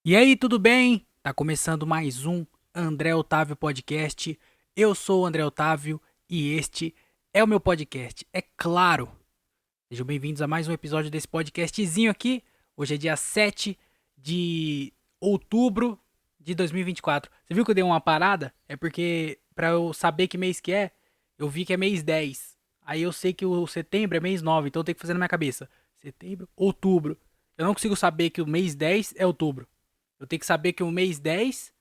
E aí, tudo bem? Tá começando mais um André Otávio Podcast. Eu sou o André Otávio e este é o meu podcast. É claro. Sejam bem-vindos a mais um episódio desse podcastzinho aqui. Hoje é dia 7 de outubro de 2024. Você viu que eu dei uma parada? É porque, pra eu saber que mês que é, eu vi que é mês 10. Aí eu sei que o setembro é mês 9, então eu tenho que fazer na minha cabeça. Setembro, outubro. Eu não consigo saber que o mês 10 é outubro. Eu tenho que saber que o mês 10,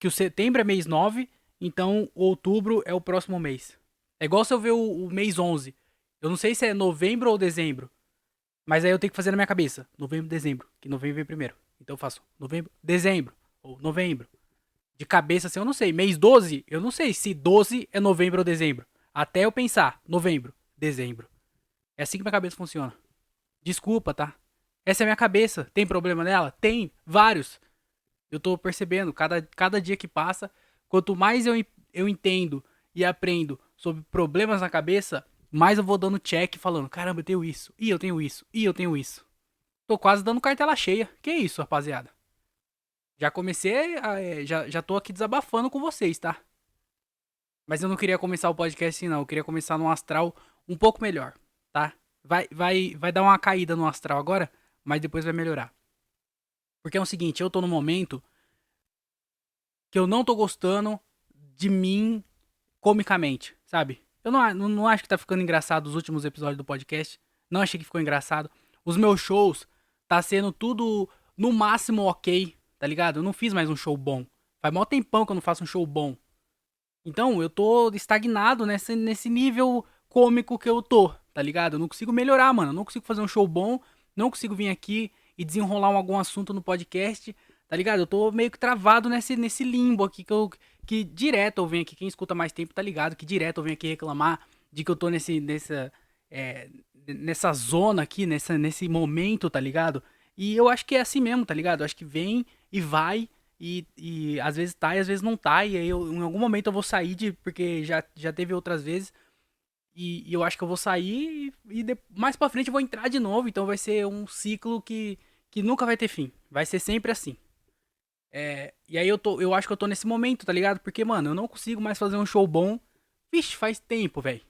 que o setembro é mês 9, então o outubro é o próximo mês. É igual se eu ver o mês 11. Eu não sei se é novembro ou dezembro, mas aí eu tenho que fazer na minha cabeça. Novembro, dezembro, que novembro vem primeiro. Então eu faço novembro, dezembro, ou novembro. De cabeça assim, eu não sei. Mês 12, eu não sei se 12 é novembro ou dezembro. Até eu pensar, novembro, dezembro. É assim que minha cabeça funciona. Desculpa, tá? Essa é a minha cabeça. Tem problema nela? Tem, vários. Eu tô percebendo, cada dia que passa, quanto mais eu entendo e aprendo sobre problemas na cabeça, mais eu vou dando check falando, caramba, eu tenho isso, e eu tenho isso, e eu tenho isso. Tô quase dando cartela cheia. Que isso, rapaziada? Já comecei, já tô aqui desabafando com vocês, tá? Mas eu não queria começar o podcast assim, não. Eu queria começar num astral um pouco melhor, tá? Vai dar uma caída no astral agora, mas depois vai melhorar. Porque é o seguinte, eu tô no momento que eu não tô gostando de mim comicamente, sabe? Eu não acho que tá ficando engraçado os últimos episódios do podcast. Não achei que ficou engraçado. Os meus shows tá sendo tudo no máximo ok, tá ligado? Eu não fiz mais um show bom. Faz mó tempão que eu não faço um show bom. Então, eu tô estagnado nesse nível cômico que eu tô, tá ligado? Eu não consigo melhorar, mano. Eu não consigo fazer um show bom. Não consigo vir aqui e desenrolar algum assunto no podcast, tá ligado? Eu tô meio que travado nesse limbo aqui que direto eu venho aqui. Quem escuta mais tempo tá ligado que direto eu venho aqui reclamar de que eu tô é, nessa zona aqui, nesse momento, tá ligado? E eu acho que é assim mesmo, tá ligado? Eu acho que vem e vai e às vezes tá e às vezes não tá. E aí em algum momento eu vou sair porque já teve outras vezes. E eu acho que eu vou sair mais pra frente eu vou entrar de novo. Então vai ser um ciclo que nunca vai ter fim. Vai ser sempre assim. E aí eu acho que eu tô nesse momento, tá ligado? Porque, mano, eu não consigo mais fazer um show bom. Vixe, faz tempo, velho.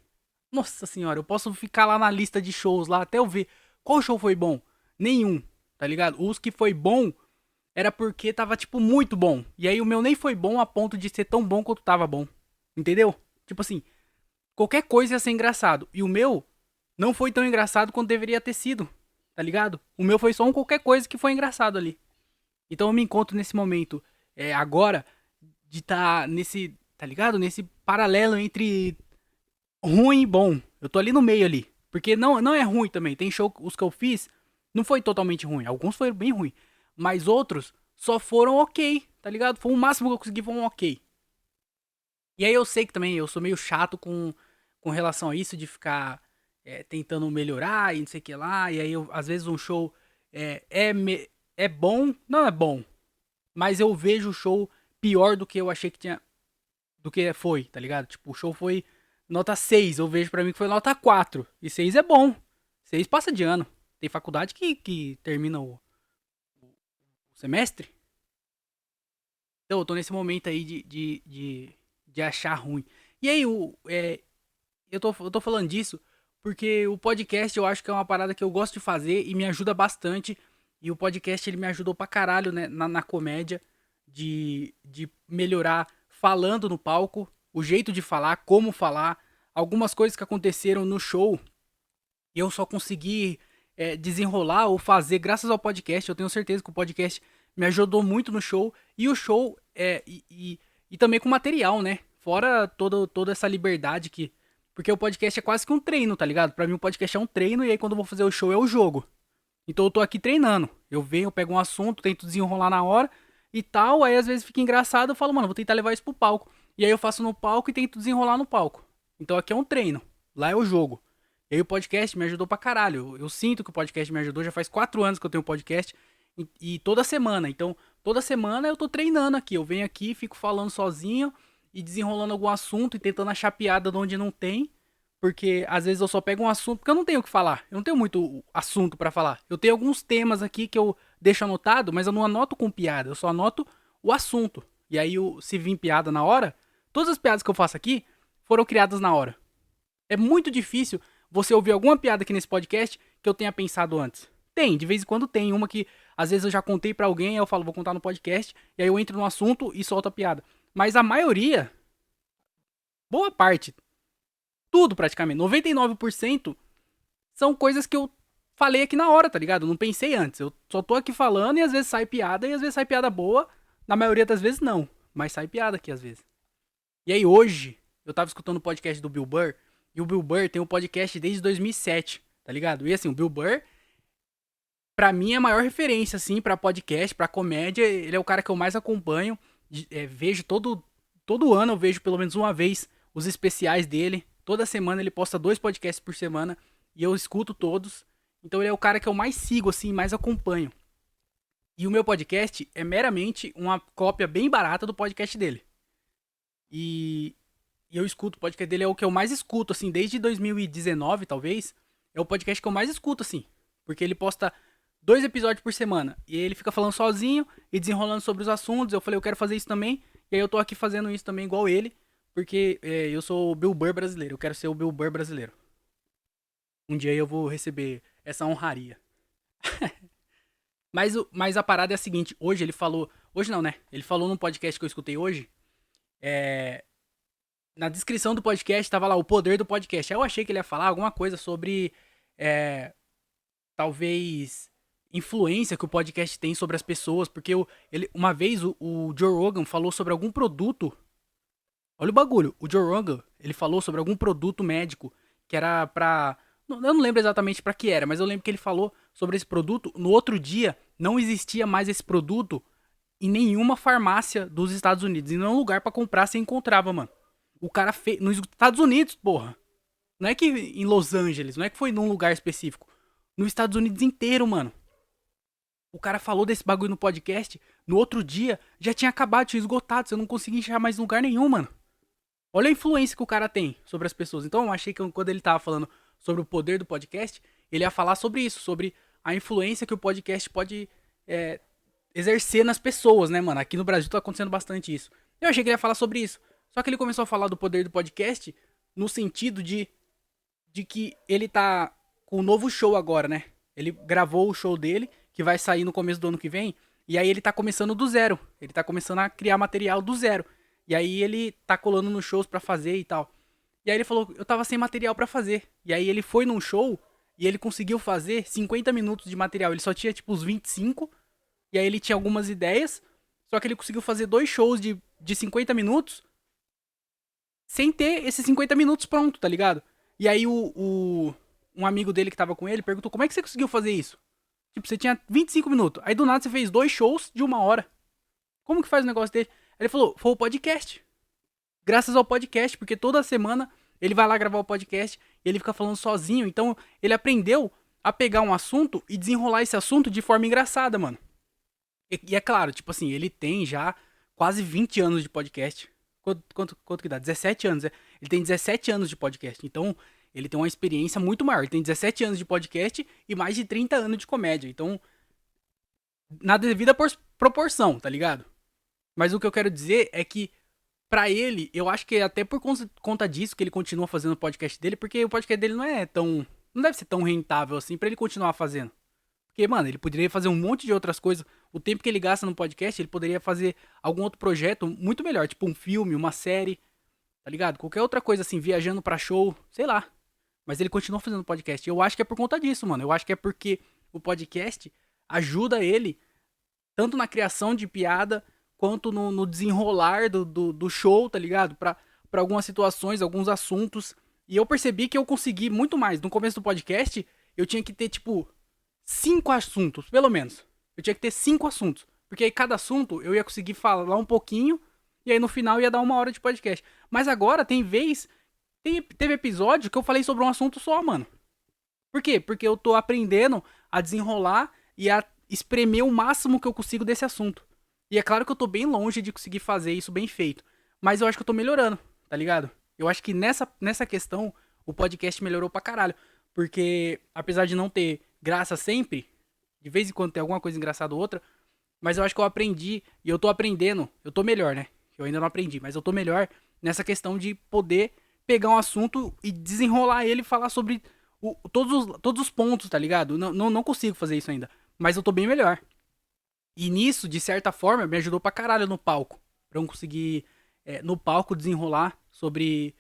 Nossa senhora, eu posso ficar lá na lista de shows lá até eu ver qual show foi bom. Nenhum, tá ligado? Os que foi bom era porque tava, tipo, muito bom. E aí o meu nem foi bom a ponto de ser tão bom quanto tava bom. Entendeu? Tipo assim, qualquer coisa ia ser engraçado. E o meu não foi tão engraçado quanto deveria ter sido. Tá ligado? O meu foi só um qualquer coisa que foi engraçado ali. Então eu me encontro nesse momento, agora, de tá nesse, tá ligado? Nesse paralelo entre ruim e bom. Eu tô ali no meio ali. Porque não é ruim também. Tem show, os que eu fiz, não foi totalmente ruim. Alguns foram bem ruim. Mas outros só foram ok, tá ligado? Foi o máximo que eu consegui, foi um ok. E aí eu sei que também eu sou meio chato com relação a isso, de ficar tentando melhorar e não sei o que lá. E aí às vezes um show é bom, não é bom. Mas eu vejo o show pior do que eu achei que tinha. Do que foi, tá ligado? Tipo, o show foi nota 6. Eu vejo pra mim que foi nota 4. E 6 é bom. 6 passa de ano. Tem faculdade que termina o semestre. Então eu tô nesse momento aí de achar ruim. E aí, eu tô falando disso porque o podcast eu acho que é uma parada que eu gosto de fazer e me ajuda bastante. E o podcast ele me ajudou pra caralho, né, na comédia de melhorar falando no palco, o jeito de falar, como falar, algumas coisas que aconteceram no show e eu só consegui desenrolar ou fazer graças ao podcast. Eu tenho certeza que o podcast me ajudou muito no show e o show e também com material, né? Fora toda essa liberdade que. Porque o podcast é quase que um treino, tá ligado? Pra mim o podcast é um treino e aí quando eu vou fazer o show é o jogo. Então eu tô aqui treinando. Eu venho, eu pego um assunto, tento desenrolar na hora e tal. Aí às vezes fica engraçado, eu falo, mano, vou tentar levar isso pro palco. E aí eu faço no palco e tento desenrolar no palco. Então aqui é um treino. Lá é o jogo. E aí o podcast me ajudou pra caralho. Eu sinto que o podcast me ajudou. Já faz 4 anos que eu tenho um podcast. E toda semana. Então, toda semana eu tô treinando aqui. Eu venho aqui, fico falando sozinho e desenrolando algum assunto e tentando achar piada de onde não tem. Porque às vezes eu só pego um assunto, porque eu não tenho o que falar. Eu não tenho muito assunto pra falar. Eu tenho alguns temas aqui que eu deixo anotado, mas eu não anoto com piada, eu só anoto o assunto. E aí, se vir piada na hora, todas as piadas que eu faço aqui foram criadas na hora. É muito difícil você ouvir alguma piada aqui nesse podcast que eu tenha pensado antes. Tem, de vez em quando tem uma que às vezes eu já contei pra alguém, aí eu falo, vou contar no podcast, e aí eu entro no assunto e solto a piada. Mas a maioria, boa parte, tudo praticamente, 99% são coisas que eu falei aqui na hora, tá ligado? Eu não pensei antes. Eu só tô aqui falando e às vezes sai piada, e às vezes sai piada boa. Na maioria das vezes não, mas sai piada aqui às vezes. E aí hoje, eu tava escutando o podcast do Bill Burr, e o Bill Burr tem um podcast desde 2007, tá ligado? E assim, o Bill Burr, pra mim, é a maior referência, assim, pra podcast, pra comédia. Ele é o cara que eu mais acompanho. Vejo todo ano, eu vejo pelo menos uma vez os especiais dele. Toda semana ele posta 2 podcasts por semana e eu escuto todos. Então ele é o cara que eu mais sigo, assim, mais acompanho. E o meu podcast é meramente uma cópia bem barata do podcast dele. E eu escuto, o podcast dele é o que eu mais escuto, assim, desde 2019, talvez. É o podcast que eu mais escuto, assim. Porque ele posta 2 episódios por semana. E ele fica falando sozinho e desenrolando sobre os assuntos. Eu falei, eu quero fazer isso também. E aí eu tô aqui fazendo isso também igual ele. Porque eu sou o Bill Burr brasileiro. Eu quero ser o Bill Burr brasileiro. Um dia eu vou receber essa honraria. Mas a parada é a seguinte. Hoje ele falou... Hoje não, né? Ele falou num podcast que eu escutei hoje. Na descrição do podcast tava lá o poder do podcast. Aí eu achei que ele ia falar alguma coisa sobre... talvez... influência que o podcast tem sobre as pessoas. Porque uma vez o Joe Rogan falou sobre algum produto. Olha o bagulho. O Joe Rogan, ele falou sobre algum produto médico que era pra... Eu não lembro exatamente pra que era, mas eu lembro que ele falou sobre esse produto. No outro dia, não existia mais esse produto em nenhuma farmácia dos Estados Unidos. Em nenhum lugar pra comprar você encontrava, mano. O cara fez... Nos Estados Unidos, porra. Não é que em Los Angeles, não é que foi num lugar específico. Nos Estados Unidos inteiro, mano. O cara falou desse bagulho no podcast. No outro dia, já tinha acabado, tinha esgotado. Você não conseguia enxergar mais em lugar nenhum, mano. Olha a influência que o cara tem sobre as pessoas. Então eu achei que quando ele tava falando sobre o poder do podcast, ele ia falar sobre isso, sobre a influência que o podcast pode exercer nas pessoas, né, mano? Aqui no Brasil tá acontecendo bastante isso. Eu achei que ele ia falar sobre isso. Só que ele começou a falar do poder do podcast no sentido de que ele tá com um novo show agora, né? Ele gravou o show dele, que vai sair no começo do ano que vem, e aí ele tá começando do zero. Ele tá começando a criar material do zero. E aí ele tá colando nos shows pra fazer e tal. E aí ele falou, eu tava sem material pra fazer. E aí ele foi num show e ele conseguiu fazer 50 minutos de material. Ele só tinha tipo os 25. E aí ele tinha algumas ideias. Só que ele conseguiu fazer 2 shows de 50 minutos sem ter esses 50 minutos pronto, tá ligado? E aí um amigo dele que tava com ele perguntou, como é que você conseguiu fazer isso? Tipo, você tinha 25 minutos. Aí do nada você fez 2 shows de 1 hora. Como que faz o negócio dele? Aí ele falou, foi o podcast. Graças ao podcast, porque toda semana ele vai lá gravar o podcast e ele fica falando sozinho. Então ele aprendeu a pegar um assunto e desenrolar esse assunto de forma engraçada, mano. E é claro, tipo assim, ele tem já quase 20 anos de podcast. Quanto que dá? 17 anos, é? Ele tem 17 anos de podcast. Então ele tem uma experiência muito maior. Ele tem 17 anos de podcast e mais de 30 anos de comédia. Então, na devida proporção, tá ligado? Mas o que eu quero dizer é que, pra ele, eu acho que é até por conta disso que ele continua fazendo o podcast dele, porque o podcast dele não é tão... Não deve ser tão rentável assim pra ele continuar fazendo. Porque, mano, ele poderia fazer um monte de outras coisas. O tempo que ele gasta no podcast, ele poderia fazer algum outro projeto muito melhor. Tipo um filme, uma série, tá ligado? Qualquer outra coisa assim, viajando pra show, sei lá. Mas ele continua fazendo podcast. Eu acho que é por conta disso, mano. Eu acho que é porque o podcast ajuda ele tanto na criação de piada quanto no desenrolar do show, tá ligado? Pra algumas situações, alguns assuntos. E eu percebi que eu consegui muito mais. No começo do podcast, eu tinha que ter, tipo, 5 assuntos, pelo menos. Eu tinha que ter 5 assuntos. Porque aí cada assunto eu ia conseguir falar um pouquinho. E aí no final ia dar 1 hora de podcast. Mas agora tem vez. Teve episódio que eu falei sobre um assunto só, mano. Por quê? Porque eu tô aprendendo a desenrolar e a espremer o máximo que eu consigo desse assunto. E é claro que eu tô bem longe de conseguir fazer isso bem feito. Mas eu acho que eu tô melhorando, tá ligado? Eu acho que nessa questão o podcast melhorou pra caralho. Porque apesar de não ter graça sempre, De vez em quando tem alguma coisa engraçada ou outra. Mas eu acho que eu aprendi e eu tô aprendendo. Eu tô melhor, né? Eu ainda não aprendi, mas eu tô melhor nessa questão de poder pegar um assunto e desenrolar ele e falar sobre todos os pontos, tá ligado? Não consigo fazer isso ainda. Mas eu tô bem melhor. E nisso, de certa forma, me ajudou pra caralho no palco. Pra eu conseguir, no palco, desenrolar sobre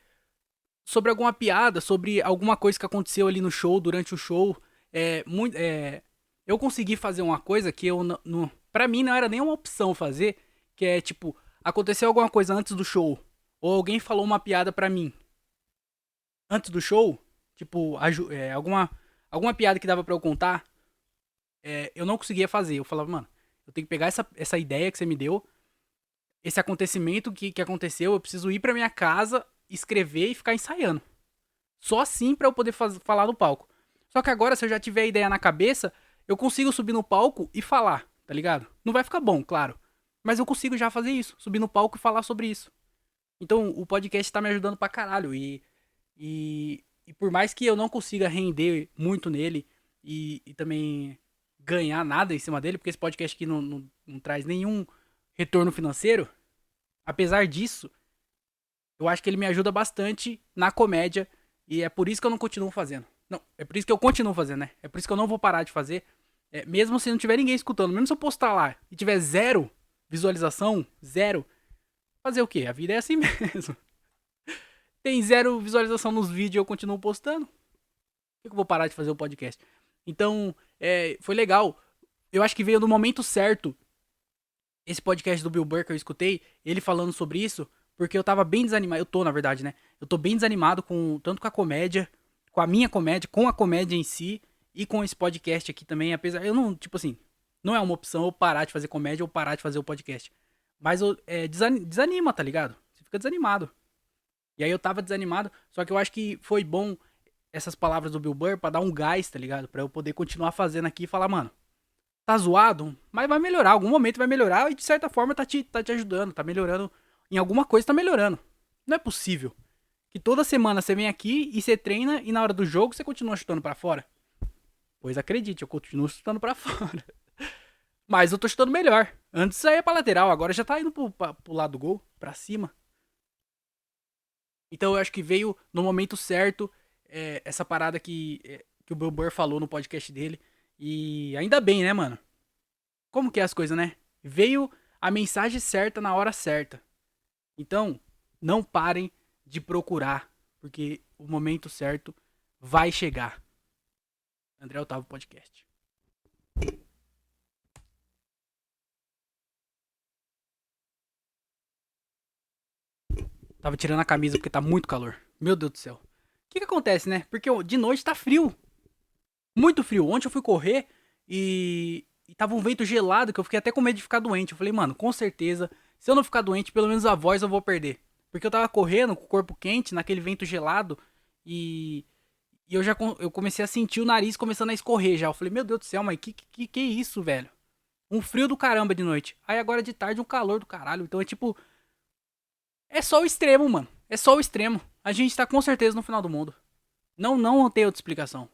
alguma piada, sobre alguma coisa que aconteceu ali no show, durante o show. Eu consegui fazer uma coisa que eu, pra mim, não era nem uma opção fazer, que é, tipo, aconteceu alguma coisa antes do show, ou alguém falou uma piada pra mim antes do show, tipo, alguma piada que dava pra eu contar, eu não conseguia fazer. Eu falava, mano, eu tenho que pegar essa ideia que você me deu, esse acontecimento que aconteceu, eu preciso ir pra minha casa, escrever e ficar ensaiando. Só assim pra eu poder falar no palco. Só que agora, se eu já tiver a ideia na cabeça, eu consigo subir no palco e falar, tá ligado? Não vai ficar bom, claro. Mas eu consigo já fazer isso, subir no palco e falar sobre isso. Então, o podcast tá me ajudando pra caralho. E por mais que eu não consiga render muito nele e também ganhar nada em cima dele, porque esse podcast aqui não traz nenhum retorno financeiro, apesar disso, eu acho que ele me ajuda bastante na comédia e é por isso que eu não continuo fazendo. Não, é por isso que eu continuo fazendo, né? É por isso que eu não vou parar de fazer. Mesmo se não tiver ninguém escutando, mesmo se eu postar lá e tiver zero visualização, zero, fazer o quê? A vida é assim mesmo. Tem zero visualização nos vídeos e eu continuo postando. Por que eu vou parar de fazer o podcast? Então, foi legal. Eu acho que veio no momento certo esse podcast do Bill Burr que eu escutei, ele falando sobre isso, porque eu tava bem desanimado. Eu tô, na verdade, né? Eu tô bem desanimado tanto com a comédia, com a minha comédia, com a comédia em si e com esse podcast aqui também. Apesar, eu não, tipo assim, não é uma opção eu parar de fazer comédia ou parar de fazer o podcast. Mas desanima, tá ligado? Você fica desanimado. E aí eu tava desanimado, só que eu acho que foi bom essas palavras do Bill Burr pra dar um gás, tá ligado? Pra eu poder continuar fazendo aqui e falar, mano, tá zoado, mas vai melhorar, algum momento vai melhorar e de certa forma tá te ajudando, tá melhorando. Em alguma coisa tá melhorando. Não é possível que toda semana você vem aqui e você treina e na hora do jogo você continua chutando pra fora. Pois acredite, eu continuo chutando pra fora. Mas eu tô chutando melhor. Antes saía pra lateral, agora já tá indo pro lado do gol, pra cima. Então eu acho que veio no momento certo essa parada que o Bill Burr falou no podcast dele. E ainda bem, né, mano? Como que é as coisas, né? Veio a mensagem certa na hora certa. Então, não parem de procurar, porque o momento certo vai chegar. André Otávio Podcast. Tava tirando a camisa porque tá muito calor. Meu Deus do céu. O que acontece, né? Porque de noite tá frio. Muito frio. Ontem eu fui correr e tava um vento gelado que eu fiquei até com medo de ficar doente. Eu falei, mano, com certeza, se eu não ficar doente, pelo menos a voz eu vou perder. Porque eu tava correndo com o corpo quente, naquele vento gelado, e, eu comecei a sentir o nariz começando a escorrer já. Eu falei, meu Deus do céu, mas que é isso, velho? Um frio do caramba de noite. Aí agora de tarde um calor do caralho. Então é tipo, é só o extremo, mano. É só o extremo. A gente tá com certeza no final do mundo. Não tem outra explicação.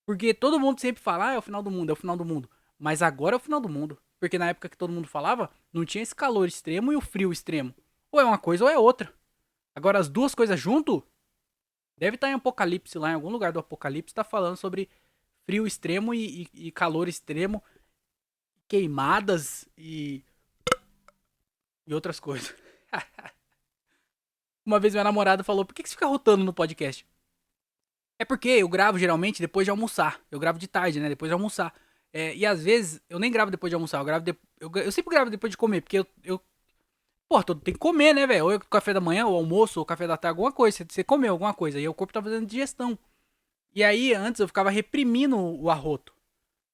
Porque todo mundo sempre fala, é o final do mundo, é o final do mundo. Mas agora é o final do mundo. Porque na época que todo mundo falava, não tinha esse calor extremo e o frio extremo. Ou é uma coisa ou é outra. Agora as duas coisas junto, deve estar em Apocalipse lá, em algum lugar do Apocalipse, tá falando sobre frio extremo e calor extremo, queimadas e outras coisas. Uma vez minha namorada falou, por que você fica rotando no podcast? É porque eu gravo geralmente depois de almoçar. Eu gravo de tarde, né? Depois de almoçar. E às vezes eu nem gravo depois de almoçar. Eu sempre gravo depois de comer, porque pô, tem que comer, né, velho? Ou é café da manhã, ou almoço, ou café da tarde, alguma coisa. Você comeu alguma coisa. E o corpo tá fazendo digestão. E aí, antes eu ficava reprimindo o arroto.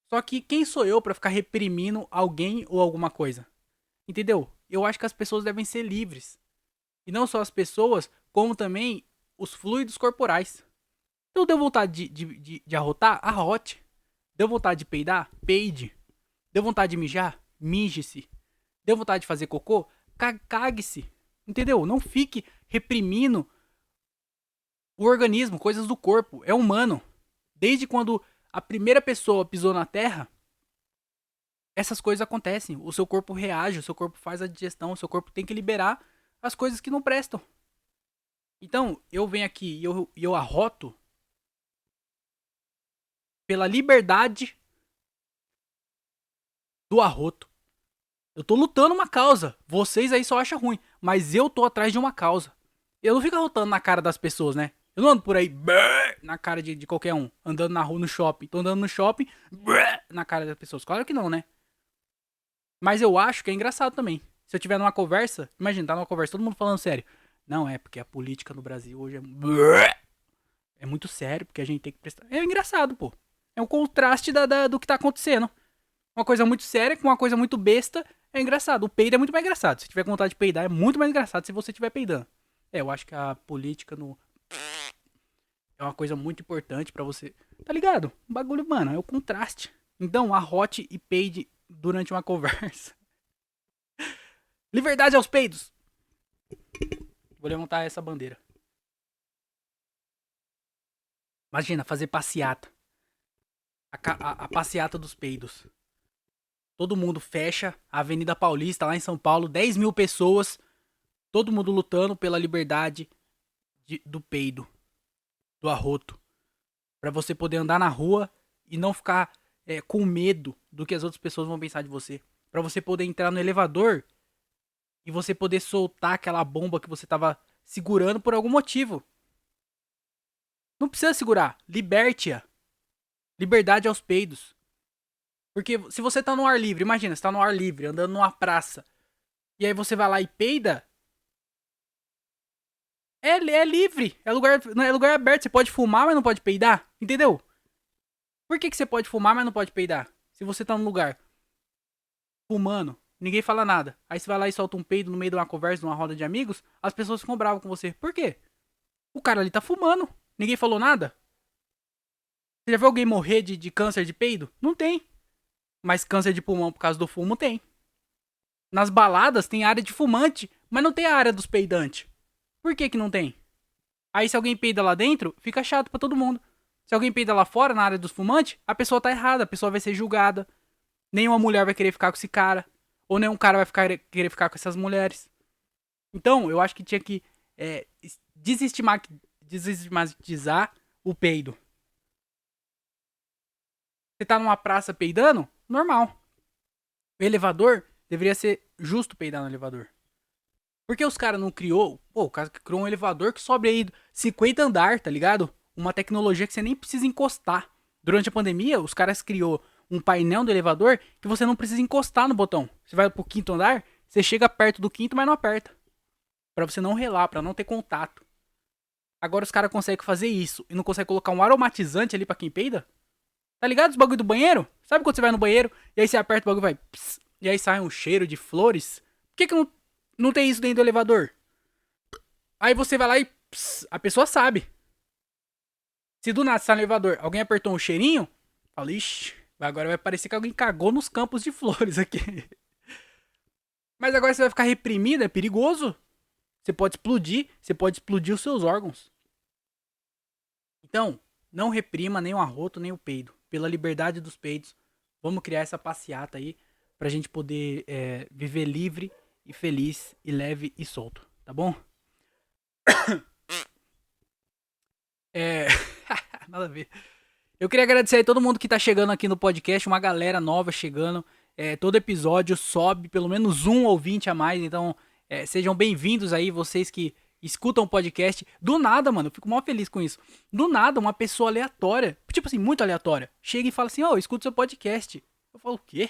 Só que quem sou eu pra ficar reprimindo alguém ou alguma coisa? Entendeu? Eu acho que as pessoas devem ser livres. E não só as pessoas, como também os fluidos corporais. Então deu vontade de arrotar? Arrote. Deu vontade de peidar? Peide. Deu vontade de mijar? Mije-se. Deu vontade de fazer cocô? Cague-se. Entendeu? Não fique reprimindo o organismo, coisas do corpo. É humano. Desde quando a primeira pessoa pisou na Terra, essas coisas acontecem. O seu corpo reage, o seu corpo faz a digestão, o seu corpo tem que liberar as coisas que não prestam. Então, eu venho aqui e eu arroto pela liberdade do arroto. Eu tô lutando uma causa. Vocês aí só acham ruim, mas eu tô atrás de uma causa. Eu não fico arrotando na cara das pessoas, né? Eu não ando por aí na cara de qualquer um, andando na rua, no shopping. Tô andando no shopping na cara das pessoas. Claro que não, né? Mas eu acho que é engraçado também. Se eu tiver numa conversa, imagina, tá numa conversa, todo mundo falando sério. Não, é porque a política no Brasil hoje é muito sério, porque a gente tem que prestar. É engraçado, pô. É um contraste do que tá acontecendo. Uma coisa muito séria com uma coisa muito besta é engraçado. O peido é muito mais engraçado. Se tiver vontade de peidar, é muito mais engraçado se você estiver peidando. É, eu acho que a política no. É uma coisa muito importante pra você. Tá ligado? O bagulho, mano, é o contraste. Então, arrote e peide durante uma conversa. Liberdade aos peidos! Vou levantar essa bandeira. Imagina, fazer passeata. A passeata dos peidos. Todo mundo fecha a Avenida Paulista, lá em São Paulo. 10 mil pessoas. Todo mundo lutando pela liberdade do peido. Do arroto. Pra você poder andar na rua e não ficar com medo do que as outras pessoas vão pensar de você. Pra você poder entrar no elevador e você poder soltar aquela bomba que você tava segurando por algum motivo. Não precisa segurar. Liberte-a. Liberdade aos peidos. Porque se você tá no ar livre, imagina, você tá no ar livre, andando numa praça, e aí você vai lá e peida, é livre, é lugar aberto, você pode fumar, mas não pode peidar, entendeu? Por que você pode fumar, mas não pode peidar? Se você tá num lugar fumando, ninguém fala nada, aí você vai lá e solta um peido no meio de uma conversa, numa roda de amigos, as pessoas ficam bravas com você. Por quê? O cara ali tá fumando, ninguém falou nada. Você já viu alguém morrer de câncer de peido? Não tem. Mas câncer de pulmão por causa do fumo tem. Nas baladas tem área de fumante, mas não tem a área dos peidantes. Por que que não tem? Aí se alguém peida lá dentro, fica chato pra todo mundo. Se alguém peida lá fora, na área dos fumantes, a pessoa tá errada, a pessoa vai ser julgada. Nenhuma mulher vai querer ficar com esse cara. Ou nenhum cara vai querer ficar com essas mulheres. Então, eu acho que tinha que desestigmatizar o peido. Você tá numa praça peidando? Normal. O elevador deveria ser justo peidar no elevador. Por que os caras não criou? Pô, o cara criou um elevador que sobe aí 50 andar, tá ligado? Uma tecnologia que você nem precisa encostar. Durante a pandemia, os caras criou um painel do elevador que você não precisa encostar no botão. Você vai pro quinto andar, você chega perto do quinto, mas não aperta. Pra você não relar, pra não ter contato. Agora os caras conseguem fazer isso e não conseguem colocar um aromatizante ali pra quem peida? Tá ligado os bagulho do banheiro? Sabe quando você vai no banheiro e aí você aperta o bagulho e vai pss, e aí sai um cheiro de flores? Por que não tem isso dentro do elevador? Aí você vai lá e pss, a pessoa sabe. Se do nada você tá no elevador, alguém apertou um cheirinho, fala, ixi, agora vai parecer que alguém cagou nos campos de flores aqui. Mas agora você vai ficar reprimido, é perigoso. Você pode explodir os seus órgãos. Então, não reprima nem o arroto, nem o peido. Pela liberdade dos peidos, vamos criar essa passeata aí pra gente poder viver livre e feliz e leve e solto, tá bom? Nada a ver. Eu queria agradecer a todo mundo que tá chegando aqui no podcast, uma galera nova chegando. Todo episódio sobe pelo menos um ouvinte a mais, então sejam bem-vindos aí, vocês que escutam o podcast. Do nada, mano, eu fico mó feliz com isso. Do nada, uma pessoa aleatória, tipo assim, muito aleatória, chega e fala assim, eu escuto seu podcast. Eu falo, o quê?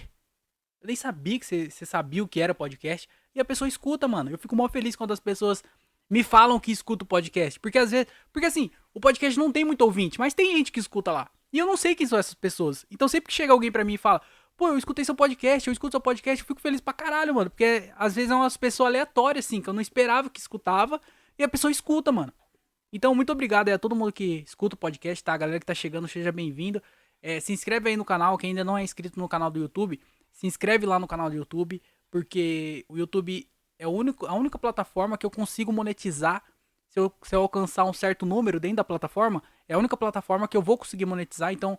Eu nem sabia que você sabia o que era podcast. E a pessoa escuta, mano. Eu fico mó feliz quando as pessoas me falam que escuta o podcast. Porque às vezes. Porque assim, o podcast não tem muito ouvinte, mas tem gente que escuta lá. E eu não sei quem são essas pessoas. Então sempre que chega alguém pra mim e fala, pô, eu escutei seu podcast, eu escuto seu podcast, eu fico feliz pra caralho, mano. Porque às vezes é umas pessoas aleatórias, assim, que eu não esperava que escutava. E a pessoa escuta, mano. Então, muito obrigado aí a todo mundo que escuta o podcast, tá? A galera que tá chegando, seja bem-vindo. Se inscreve aí no canal, quem ainda não é inscrito no canal do YouTube, se inscreve lá no canal do YouTube, porque o YouTube é a única plataforma que eu consigo monetizar. Se eu alcançar um certo número dentro da plataforma, é a única plataforma que eu vou conseguir monetizar. Então,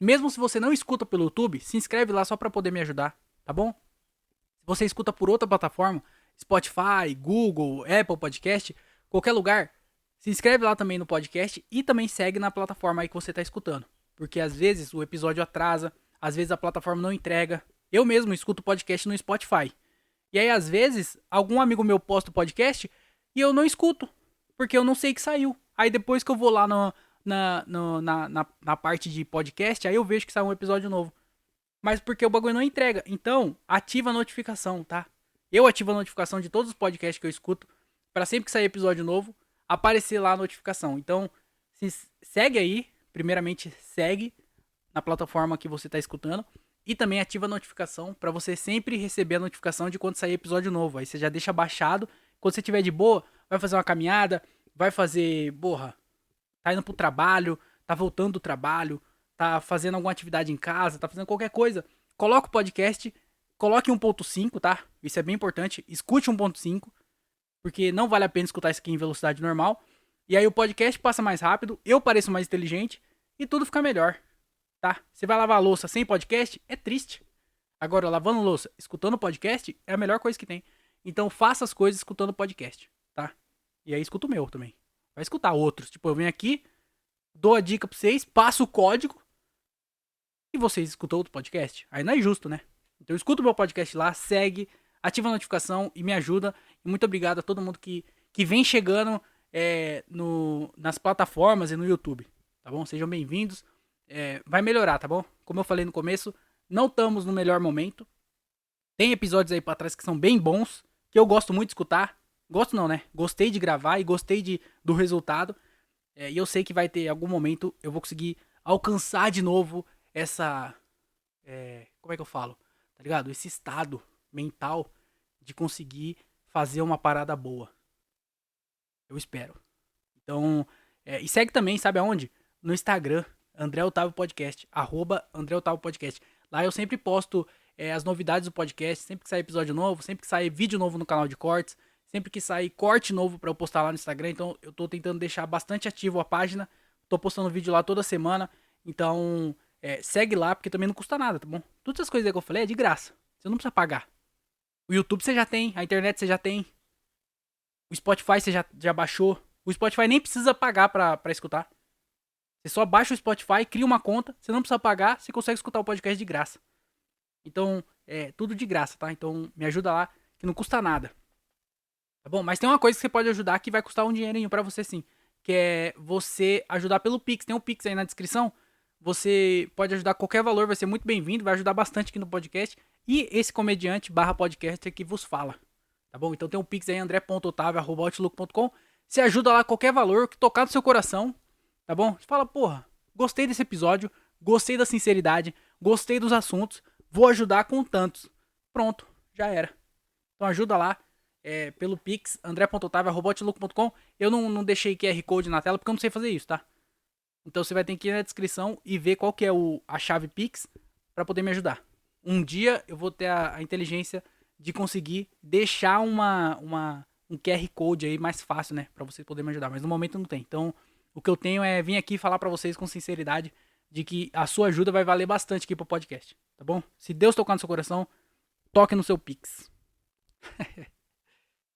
Mesmo se você não escuta pelo YouTube, se inscreve lá só pra poder me ajudar, tá bom? Se você escuta por outra plataforma, Spotify, Google, Apple Podcast, qualquer lugar, se inscreve lá também no podcast e também segue na plataforma aí que você tá escutando. Porque às vezes o episódio atrasa, às vezes a plataforma não entrega. Eu mesmo escuto podcast no Spotify. E aí, às vezes, algum amigo meu posta o podcast e eu não escuto, porque eu não sei que saiu. Aí depois que eu vou lá na parte de podcast, aí eu vejo que saiu um episódio novo. Mas porque o bagulho não entrega. Então, ativa a notificação, tá? Eu ativo a notificação de todos os podcasts que eu escuto, para sempre que sair episódio novo, aparecer lá a notificação. Então, segue aí, primeiramente segue na plataforma que você tá escutando. E também ativa a notificação para você sempre receber a notificação de quando sair episódio novo. Aí você já deixa baixado. Quando você tiver de boa, vai fazer uma caminhada, vai fazer, tá indo pro trabalho, tá voltando do trabalho, tá fazendo alguma atividade em casa, tá fazendo qualquer coisa. Coloca o podcast, coloque 1.5, tá? Isso é bem importante. Escute 1.5, porque não vale a pena escutar isso aqui em velocidade normal. E aí o podcast passa mais rápido, eu pareço mais inteligente e tudo fica melhor. Tá? Você vai lavar a louça sem podcast, é triste. Agora, lavando louça, escutando podcast, é a melhor coisa que tem. Então, faça as coisas escutando podcast, tá? E aí, escuta o meu também. Vai escutar outros. Tipo, eu venho aqui, dou a dica pra vocês, passo o código e vocês escutam outro podcast. Aí não é justo, né? Então, escuta o meu podcast lá, segue, ativa a notificação e me ajuda. E muito obrigado a todo mundo que vem chegando nas plataformas e no YouTube, tá bom? Sejam bem-vindos. Vai melhorar, tá bom? Como eu falei no começo, não estamos no melhor momento. Tem episódios aí pra trás que são bem bons, que eu gosto muito de escutar. Gosto não, né? Gostei de gravar e gostei do resultado. E eu sei que vai ter algum momento eu vou conseguir alcançar de novo essa... como é que eu falo? Tá ligado? Esse estado mental de conseguir fazer uma parada boa. Eu espero. Então, e segue também, sabe aonde? No Instagram. André Otávio Podcast, @André Otávio Podcast. Lá eu sempre posto as novidades do podcast, sempre que sai episódio novo, sempre que sai vídeo novo no canal de cortes, sempre que sai corte novo pra eu postar lá no Instagram. Então eu tô tentando deixar bastante ativo a página, tô postando vídeo lá toda semana. Então segue lá, porque também não custa nada, tá bom? Todas as coisas que eu falei é de graça, você não precisa pagar. O YouTube você já tem, a internet você já tem, o Spotify você já baixou. O Spotify nem precisa pagar pra escutar. Você só baixa o Spotify, cria uma conta, você não precisa pagar, você consegue escutar o podcast de graça. Então, tudo de graça, tá? Então, me ajuda lá, que não custa nada. Tá bom? Mas tem uma coisa que você pode ajudar que vai custar um dinheirinho pra você sim. Que é você ajudar pelo Pix. Tem um Pix aí na descrição. Você pode ajudar qualquer valor, vai ser muito bem-vindo, vai ajudar bastante aqui no podcast. E esse comediante /podcaster que vos fala. Tá bom? Então tem um Pix aí, andré.otavio@outlook.com. Você ajuda lá qualquer valor que tocar no seu coração. Tá bom? Você fala, porra, gostei desse episódio, gostei da sinceridade, gostei dos assuntos, vou ajudar com tantos. Pronto, já era. Então ajuda lá pelo Pix, andré.otavio@outlook.com. Eu não deixei QR Code na tela porque eu não sei fazer isso, tá? Então você vai ter que ir na descrição e ver qual que é a chave Pix pra poder me ajudar. Um dia eu vou ter a inteligência de conseguir deixar um QR Code aí mais fácil, né? Pra você poder me ajudar, mas no momento não tem. Então... o que eu tenho é vir aqui falar pra vocês com sinceridade de que a sua ajuda vai valer bastante aqui pro podcast, tá bom? Se Deus tocar no seu coração, toque no seu Pix.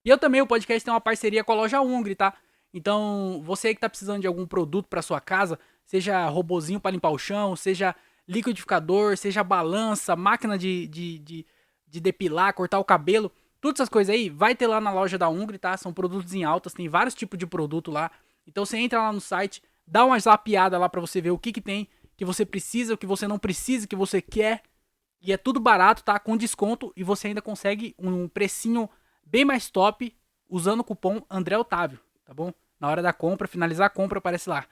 E eu também, o podcast tem uma parceria com a loja Hungry, tá? Então, você que tá precisando de algum produto pra sua casa, seja robozinho pra limpar o chão, seja liquidificador, seja balança, máquina de depilar, cortar o cabelo, todas essas coisas aí, vai ter lá na loja da Hungry, tá? São produtos em altas, tem vários tipos de produto lá. Então você entra lá no site, dá uma zapeada lá pra você ver o que tem, que você precisa, o que você não precisa, o que você quer. E é tudo barato, tá? Com desconto e você ainda consegue um precinho bem mais top usando o cupom André Otávio, tá bom? Na hora da compra, finalizar a compra, aparece lá.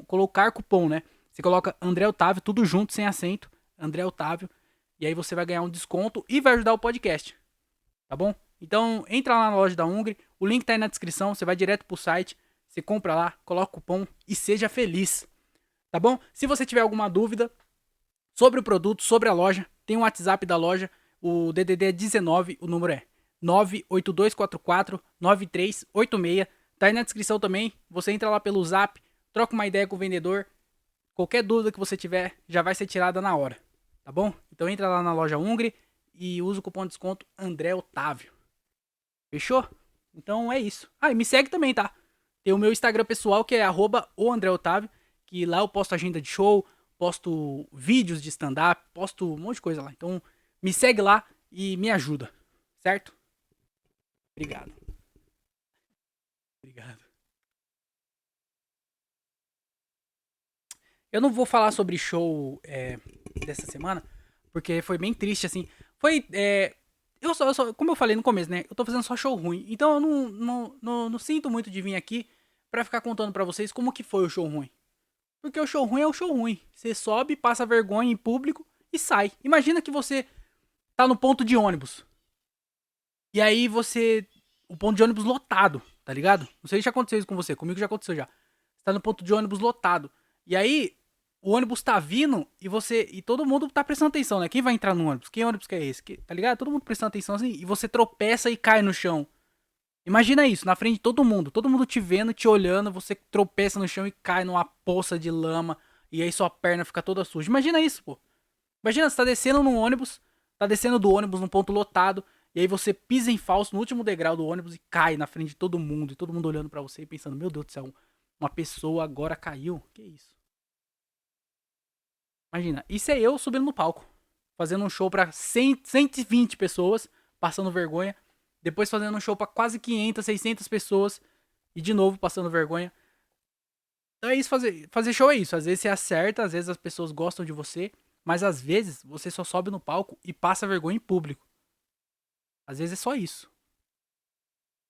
Colocar cupom, né? Você coloca André Otávio, tudo junto, sem acento. André Otávio. E aí você vai ganhar um desconto e vai ajudar o podcast. Tá bom? Então entra lá na loja da Hungry. O link tá aí na descrição. Você vai direto pro site. Você compra lá, coloca o cupom e seja feliz. Tá bom? Se você tiver alguma dúvida sobre o produto, sobre a loja, tem o WhatsApp da loja. O DDD é 19, o número é 982449386. Tá aí na descrição também. Você entra lá pelo Zap, troca uma ideia com o vendedor, Qualquer dúvida que você tiver já vai ser tirada na hora, tá bom? Então entra lá na loja Hungry e usa o cupom de desconto André Otávio. Fechou? Então é isso. Ah, e me segue também, tá? Tem o meu Instagram pessoal que é @oandreotávio, que lá eu posto agenda de show, posto vídeos de stand-up, posto um monte de coisa lá. Então me segue lá e me ajuda, certo? Obrigado. Obrigado. Eu não vou falar sobre show dessa semana, porque foi bem triste, assim. Foi. Como eu falei no começo, né? Eu tô fazendo só show ruim. Então eu não sinto muito de vir aqui pra ficar contando pra vocês como que foi o show ruim. Porque o show ruim é o show ruim. Você sobe, passa vergonha em público e sai. Imagina que você tá no ponto de ônibus. E aí você. O ponto de ônibus lotado, tá ligado? Não sei se já aconteceu isso com você. Comigo já aconteceu já. Você tá no ponto de ônibus lotado. E aí, o ônibus tá vindo e você. E todo mundo tá prestando atenção, né? Quem vai entrar no ônibus? Que ônibus que é esse? Tá ligado? Todo mundo prestando atenção assim. E você tropeça e cai no chão. Imagina isso, na frente de todo mundo. Todo mundo te vendo, te olhando. Você tropeça no chão e cai numa poça de lama. E aí sua perna fica toda suja. Imagina isso, pô. Imagina, você tá descendo num ônibus. Tá descendo do ônibus num ponto lotado. E aí você pisa em falso no último degrau do ônibus e cai na frente de todo mundo. E todo mundo olhando pra você e pensando, meu Deus do céu, uma pessoa agora caiu. Que isso? Imagina, isso é eu subindo no palco. Fazendo um show pra 100, 120 pessoas, passando vergonha. Depois fazendo um show pra quase 500, 600 pessoas. E de novo passando vergonha. Então é isso, fazer show é isso. Às vezes você acerta, às vezes as pessoas gostam de você. Mas às vezes você só sobe no palco e passa vergonha em público. Às vezes é só isso.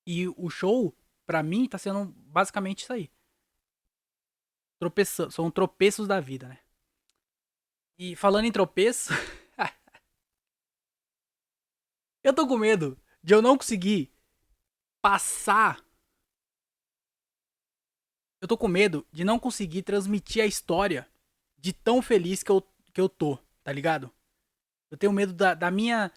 E o show, pra mim, tá sendo basicamente isso aí. São tropeços da vida, né? E falando em tropeço, eu tô com medo de eu não conseguir passar. Eu tô com medo de não conseguir transmitir a história de tão feliz que eu tô, tá ligado? Eu tenho medo da minha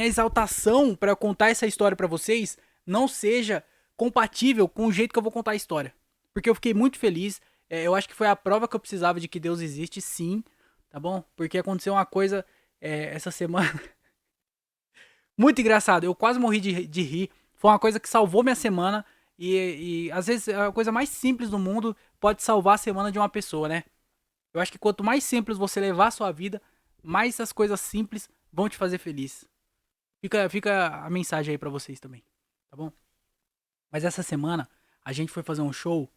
exaltação pra contar essa história pra vocês não seja compatível com o jeito que eu vou contar a história. Porque eu fiquei muito feliz. Eu acho que foi a prova que eu precisava de que Deus existe, sim, tá bom? Porque aconteceu uma coisa essa semana muito engraçado. Eu quase morri de rir. Foi uma coisa que salvou minha semana. E às vezes a coisa mais simples do mundo pode salvar a semana de uma pessoa, né? Eu acho que quanto mais simples você levar a sua vida, mais as coisas simples vão te fazer feliz. Fica a mensagem aí pra vocês também, tá bom? Mas essa semana a gente foi fazer um show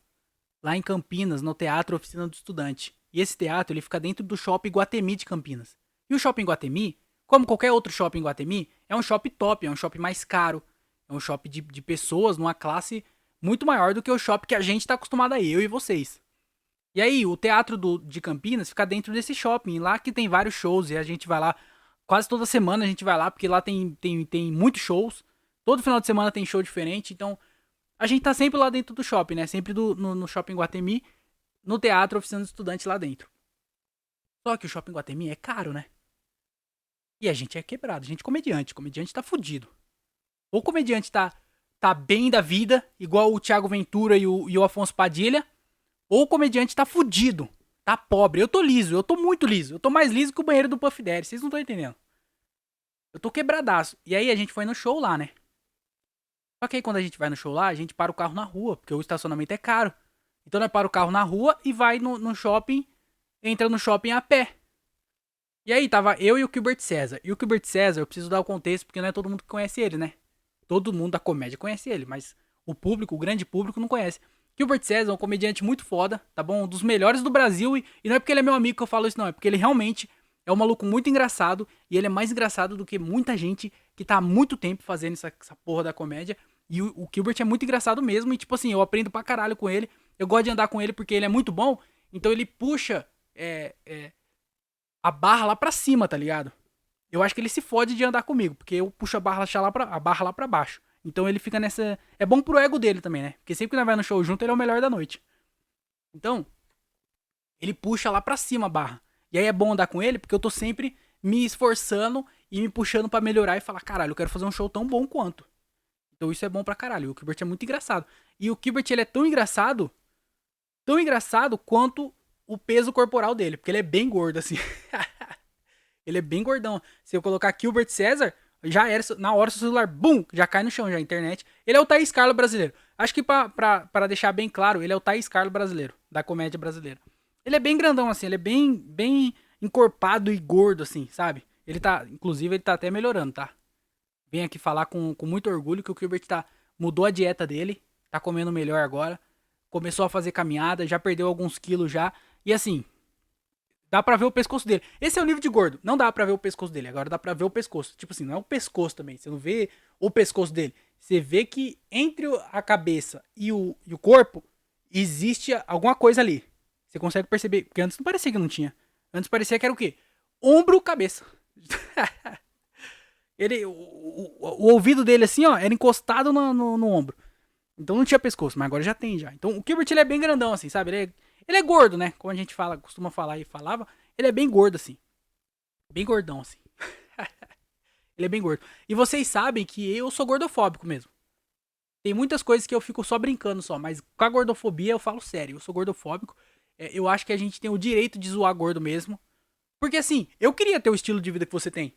lá em Campinas, no Teatro Oficina do Estudante. E esse teatro ele fica dentro do Shopping Guatemi de Campinas. E o Shopping Guatemi, como qualquer outro shopping em Guatemi, é um shopping top, é um shopping mais caro, é um shopping de pessoas numa classe muito maior do que o shopping que a gente tá acostumado a ir, eu e vocês. E aí, o teatro de Campinas fica dentro desse shopping, lá que tem vários shows, e a gente vai lá, quase toda semana a gente vai lá, porque lá tem muitos shows, todo final de semana tem show diferente, então a gente tá sempre lá dentro do shopping, né? Sempre no Shopping Guatemi, no teatro Oficina do Estudante lá dentro. Só que o Shopping Guatemi é caro, né? E a gente é quebrado, a gente é comediante, comediante tá fudido. Ou o comediante tá bem da vida, igual o Thiago Ventura e o Afonso Padilha, ou o comediante tá fudido, tá pobre. Eu tô liso, eu tô muito liso. Eu tô mais liso que o banheiro do Puff Daddy, vocês não estão entendendo. Eu tô quebradaço. E aí a gente foi no show lá, né? Só que aí quando a gente vai no show lá, a gente para o carro na rua, porque o estacionamento é caro. Então nós para o carro na rua e vai no shopping, entra no shopping a pé. E aí tava eu e o Gilbert César. E o Gilbert César, eu preciso dar o contexto, porque não é todo mundo que conhece ele, né? Todo mundo da comédia conhece ele, mas o público, o grande público, não conhece. Gilbert César é um comediante muito foda, tá bom? Um dos melhores do Brasil. E não é porque ele é meu amigo que eu falo isso, não. É porque ele realmente é um maluco muito engraçado. E ele é mais engraçado do que muita gente que tá há muito tempo fazendo essa porra da comédia. E o Gilbert é muito engraçado mesmo. E tipo assim, eu aprendo pra caralho com ele. Eu gosto de andar com ele porque ele é muito bom. Então ele puxa a barra lá pra cima, tá ligado? Eu acho que ele se fode de andar comigo, porque eu puxo a barra lá pra baixo. Então ele fica nessa. É bom pro ego dele também, né? Porque sempre que nós vai no show junto, ele é o melhor da noite. Então, ele puxa lá pra cima a barra. E aí é bom andar com ele, porque eu tô sempre me esforçando e me puxando pra melhorar e falar, caralho, eu quero fazer um show tão bom quanto. Então isso é bom pra caralho. O Gilbert é muito engraçado. E o Gilbert, ele é tão engraçado quanto o peso corporal dele, porque ele é bem gordo, assim. Ele é bem gordão. Se eu colocar Gilbert César, já era, na hora o celular, bum, já cai no chão, já a internet. Ele é o Thaís Carlos brasileiro. Acho que pra deixar bem claro, ele é o Thaís Carlos brasileiro, da comédia brasileira. Ele é bem grandão, assim, ele é bem encorpado e gordo, assim, sabe? Ele tá, inclusive, ele tá até melhorando, tá? Vem aqui falar com muito orgulho que o Gilbert mudou a dieta dele, tá comendo melhor agora, começou a fazer caminhada, já perdeu alguns quilos já, e assim, dá pra ver o pescoço dele. Esse é o nível de gordo. Não dá pra ver o pescoço dele. Agora dá pra ver o pescoço. Tipo assim, não é o pescoço também. Você não vê o pescoço dele. Você vê que entre a cabeça e o corpo existe alguma coisa ali. Você consegue perceber. Porque antes não parecia que não tinha. Antes parecia que era o quê? Ombro, cabeça. O ouvido dele assim, ó, era encostado no ombro. Então não tinha pescoço, mas agora já tem já. Então o Gilbert ele é bem grandão assim, sabe? Ele é gordo, né? Como a gente fala, costuma falar e falava. Ele é bem gordo assim. Bem gordão assim. Ele é bem gordo. E vocês sabem que eu sou gordofóbico mesmo. Tem muitas coisas que eu fico só brincando só, mas com a gordofobia eu falo sério. Eu sou gordofóbico. Eu acho que a gente tem o direito de zoar gordo mesmo. Porque assim, eu queria ter o estilo de vida que você tem.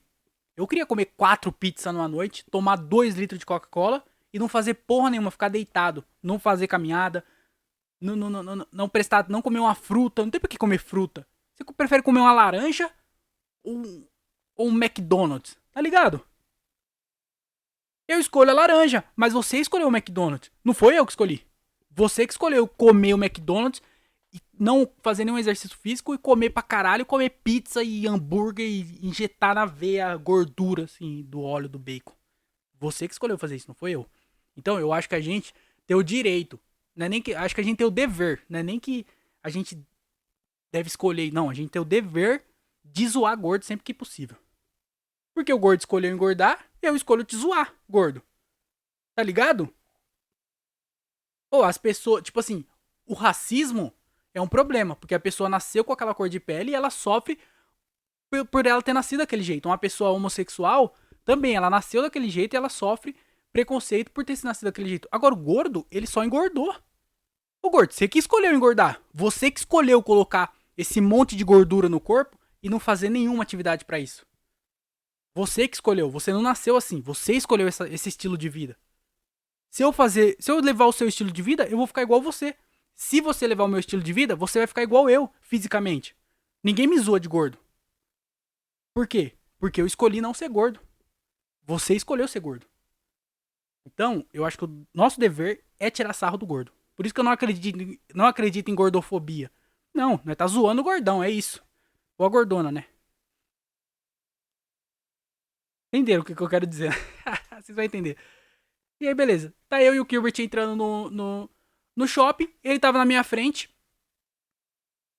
Eu queria comer 4 pizzas numa noite, tomar 2 litros de Coca-Cola e não fazer porra nenhuma, ficar deitado, não fazer caminhada, não prestar, não comer uma fruta, não tem por que comer fruta. Você prefere comer uma laranja ou, ou um McDonald's, tá ligado? Eu escolho a laranja, mas você escolheu o McDonald's, não foi eu que escolhi. Você que escolheu comer o McDonald's e não fazer nenhum exercício físico e comer pra caralho, comer pizza e hambúrguer e injetar na veia a gordura assim do óleo do bacon. Você que escolheu fazer isso, não foi eu. Então eu acho que a gente tem o direito, não é nem que, acho que a gente tem o dever, não é nem que a gente deve escolher, não, a gente tem o dever de zoar gordo sempre que possível. Porque o gordo escolheu engordar, eu escolho te zoar, gordo. Tá ligado? Ou as pessoas, tipo assim, o racismo é um problema, porque a pessoa nasceu com aquela cor de pele e ela sofre por ela ter nascido daquele jeito. Uma pessoa homossexual também, ela nasceu daquele jeito e ela sofre preconceito por ter se nascido daquele jeito. Agora, o gordo, ele só engordou. Ô gordo, você que escolheu engordar. Você que escolheu colocar esse monte de gordura no corpo e não fazer nenhuma atividade pra isso. Você que escolheu, você não nasceu assim. Você escolheu esse estilo de vida. Se eu levar o seu estilo de vida, eu vou ficar igual você. Se você levar o meu estilo de vida, você vai ficar igual eu, fisicamente. Ninguém me zoa de gordo. Por quê? Porque eu escolhi não ser gordo. Você escolheu ser gordo. Então, eu acho que o nosso dever é tirar sarro do gordo. Por isso que eu não acredito em gordofobia. Não, nós tá zoando o gordão, é isso. Ou a gordona, né? Entenderam o que eu quero dizer? Vocês vão entender. E aí, beleza. Tá eu e o Gilbert entrando no shopping. Ele tava na minha frente,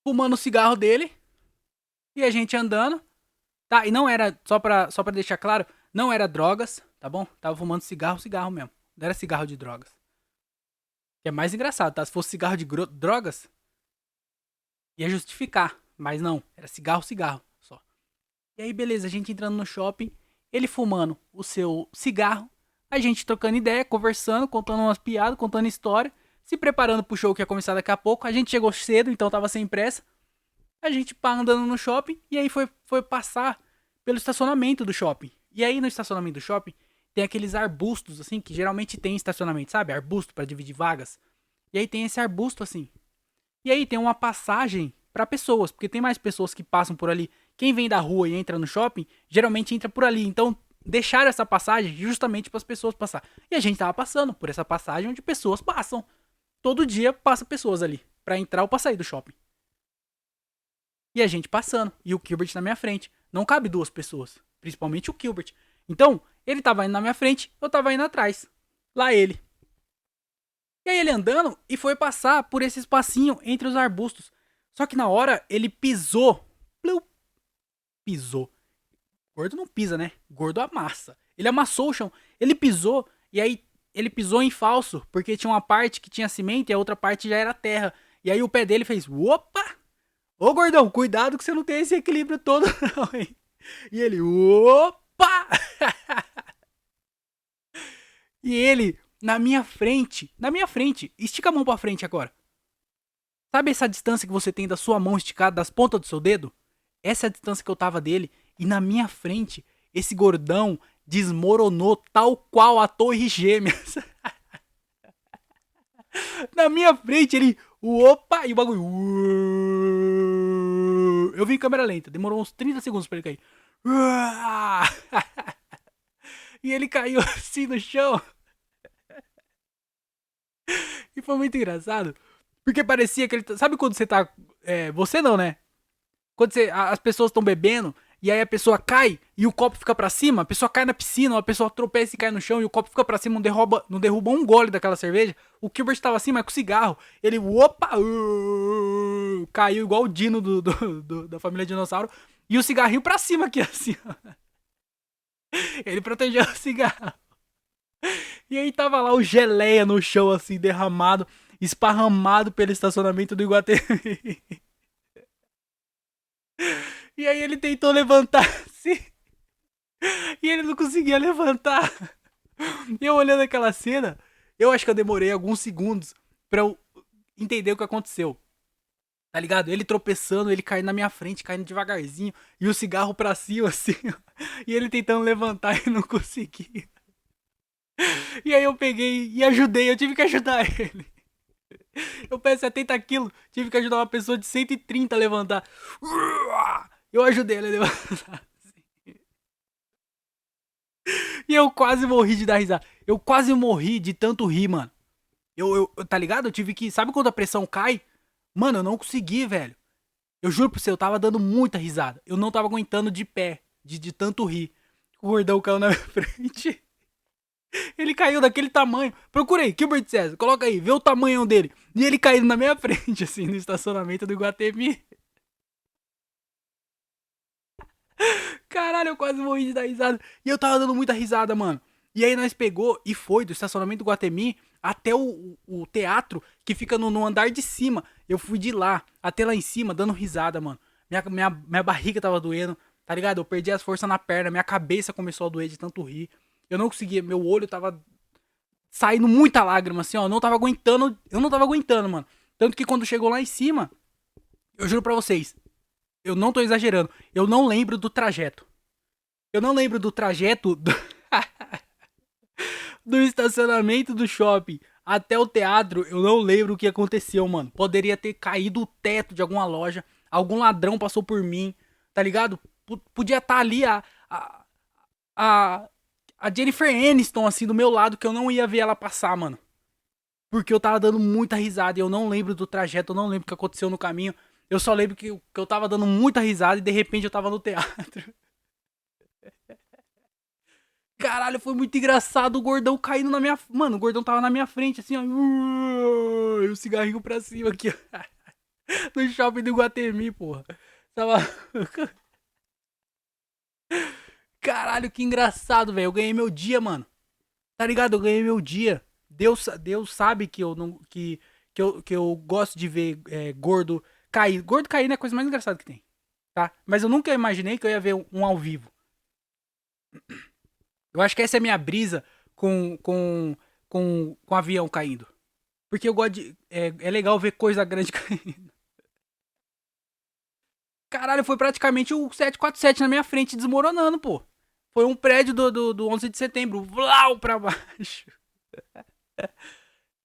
fumando o cigarro dele. E a gente andando. Tá, e não era, só pra deixar claro, não era drogas, tá bom? Tava fumando cigarro mesmo. Não era cigarro de drogas. Que é mais engraçado, tá? Se fosse cigarro de drogas, ia justificar. Mas não, era cigarro só. E aí, beleza, a gente entrando no shopping, ele fumando o seu cigarro, a gente trocando ideia, conversando, contando umas piadas, contando história, se preparando pro show que ia começar daqui a pouco. A gente chegou cedo, então tava sem pressa. A gente pá andando no shopping e aí foi passar pelo estacionamento do shopping. E aí no estacionamento do shopping tem aqueles arbustos assim que geralmente tem em estacionamento, sabe? Arbusto para dividir vagas. E aí tem esse arbusto assim. E aí tem uma passagem para pessoas, porque tem mais pessoas que passam por ali. Quem vem da rua e entra no shopping, geralmente entra por ali. Então deixaram essa passagem justamente para as pessoas passar. E a gente tava passando por essa passagem onde pessoas passam. Todo dia passa pessoas ali para entrar ou para sair do shopping. E a gente passando. E o Gilbert na minha frente. Não cabe duas pessoas. Principalmente o Gilbert. Então, ele tava indo na minha frente, eu tava indo atrás. Lá ele. E aí ele andando e foi passar por esse espacinho entre os arbustos. Só que na hora ele pisou. Pisou. Gordo não pisa, né? Gordo amassa. Ele amassou o chão. Ele pisou e aí ele pisou em falso. Porque tinha uma parte que tinha cimento e a outra parte já era terra. E aí o pé dele fez... Opa! Ô gordão, cuidado que você não tem esse equilíbrio todo não, hein? E ele... Opa! E ele... Na minha frente, estica a mão pra frente agora. Sabe essa distância que você tem da sua mão esticada, das pontas do seu dedo? Essa é a distância que eu tava dele. E na minha frente, esse gordão desmoronou tal qual a Torre Gêmeas. Na minha frente, ele. Opa! E o bagulho. Eu vi em câmera lenta. Demorou uns 30 segundos pra ele cair. E ele caiu assim no chão. E foi muito engraçado. Porque parecia que ele. Sabe quando você tá. Você não, né? Quando as pessoas estão bebendo e aí a pessoa cai e o copo fica pra cima, a pessoa cai na piscina, ou a pessoa tropeça e cai no chão e o copo fica pra cima, não derruba um gole daquela cerveja. O Gilbert tava assim, mas com cigarro. Ele, opa, caiu igual o Dino da família Dinossauro e o cigarrinho pra cima aqui, assim. Ele protegeu o cigarro. E aí tava lá o geleia no chão, assim, derramado, esparramado pelo estacionamento do Iguatemi. E aí ele tentou levantar assim. E ele não conseguia levantar. E eu olhando aquela cena, eu acho que eu demorei alguns segundos pra eu entender o que aconteceu. Tá ligado? Ele tropeçando, ele caindo na minha frente, caindo devagarzinho, e o cigarro pra cima, assim, ó. E ele tentando levantar e não conseguia. E aí eu peguei e ajudei, eu tive que ajudar ele. Eu peso 70 quilos, tive que ajudar uma pessoa de 130 a levantar. Eu ajudei ele a levantar. E eu quase morri de dar risada. Eu quase morri de tanto rir, mano. Tá ligado? Eu tive que. Sabe quando a pressão cai? Mano, eu não consegui, velho. Eu juro pra você, eu tava dando muita risada. Eu não tava aguentando de pé, de tanto rir. O gordão caiu na minha frente. Ele caiu daquele tamanho. Procura aí, Gilbert César, coloca aí, vê o tamanho dele. E ele caindo na minha frente, assim, no estacionamento do Iguatemi. Caralho, eu quase morri de dar risada. E eu tava dando muita risada, mano. E aí nós pegou e foi do estacionamento do Guatemi até o teatro que fica no andar de cima. Eu fui de lá até lá em cima dando risada, mano. Minha barriga tava doendo, tá ligado? Eu perdi as forças na perna, minha cabeça começou a doer de tanto rir. Eu não conseguia, meu olho tava saindo muita lágrima, assim, ó. Eu não tava aguentando, mano. Tanto que quando chegou lá em cima, eu juro pra vocês, eu não tô exagerando, eu não lembro do trajeto. Eu não lembro do trajeto do estacionamento do shopping até o teatro. Eu não lembro o que aconteceu, mano. Poderia ter caído o teto de alguma loja. Algum ladrão passou por mim, tá ligado? Podia estar ali a, a Jennifer Aniston, assim, do meu lado, que eu não ia ver ela passar, mano. Porque eu tava dando muita risada e eu não lembro do trajeto, eu não lembro o que aconteceu no caminho. Eu só lembro que eu tava dando muita risada e de repente eu tava no teatro. Caralho, foi muito engraçado o gordão caindo na minha. Mano, o gordão tava na minha frente, assim, ó. E o cigarrinho pra cima aqui, ó. No shopping do Guatemi, porra. Tava. Caralho, que engraçado, velho. Eu ganhei meu dia, mano. Tá ligado? Eu ganhei meu dia. Deus sabe que eu não. Que eu gosto de ver gordo cair. Gordo cair é a coisa mais engraçada que tem. Tá? Mas eu nunca imaginei que eu ia ver um ao vivo. Eu acho que essa é a minha brisa com avião caindo. Porque eu gosto de. É legal ver coisa grande caindo. Caralho, foi praticamente o 747 na minha frente desmoronando, pô. Foi um prédio do 11 de setembro. Vlau pra baixo.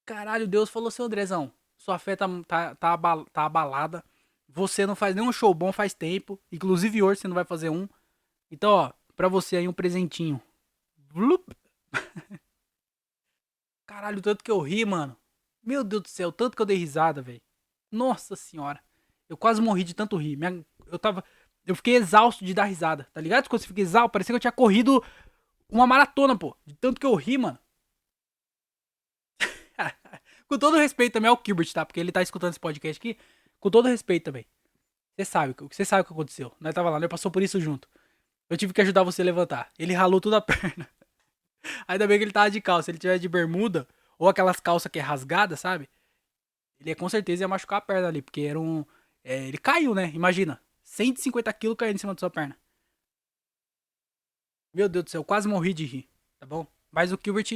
Caralho, Deus falou assim, Andrezão. Sua fé tá abalada. Você não faz nenhum show bom faz tempo. Inclusive hoje você não vai fazer um. Então, ó, pra você aí um presentinho. Vlup. Caralho, o tanto que eu ri, mano. Meu Deus do céu, o tanto que eu dei risada, velho. Nossa senhora. Eu quase morri de tanto rir. Eu fiquei exausto de dar risada, tá ligado? Quando você fica exausto, parecia que eu tinha corrido uma maratona, pô. De tanto que eu ri, mano. Com todo respeito também ao Gilbert, tá? Porque ele tá escutando esse podcast aqui. Com todo respeito também. Você sabe o que aconteceu. Nós tava lá, nós passou por isso junto. Eu tive que ajudar você a levantar. Ele ralou toda a perna. Ainda bem que ele tava de calça. Se ele tiver de bermuda, ou aquelas calças que é rasgada, sabe? Ele com certeza ia machucar a perna ali, porque era um. Ele caiu, né? Imagina. 150 quilos caindo em cima da sua perna. Meu Deus do céu, eu quase morri de rir, tá bom? Mas o Gilbert,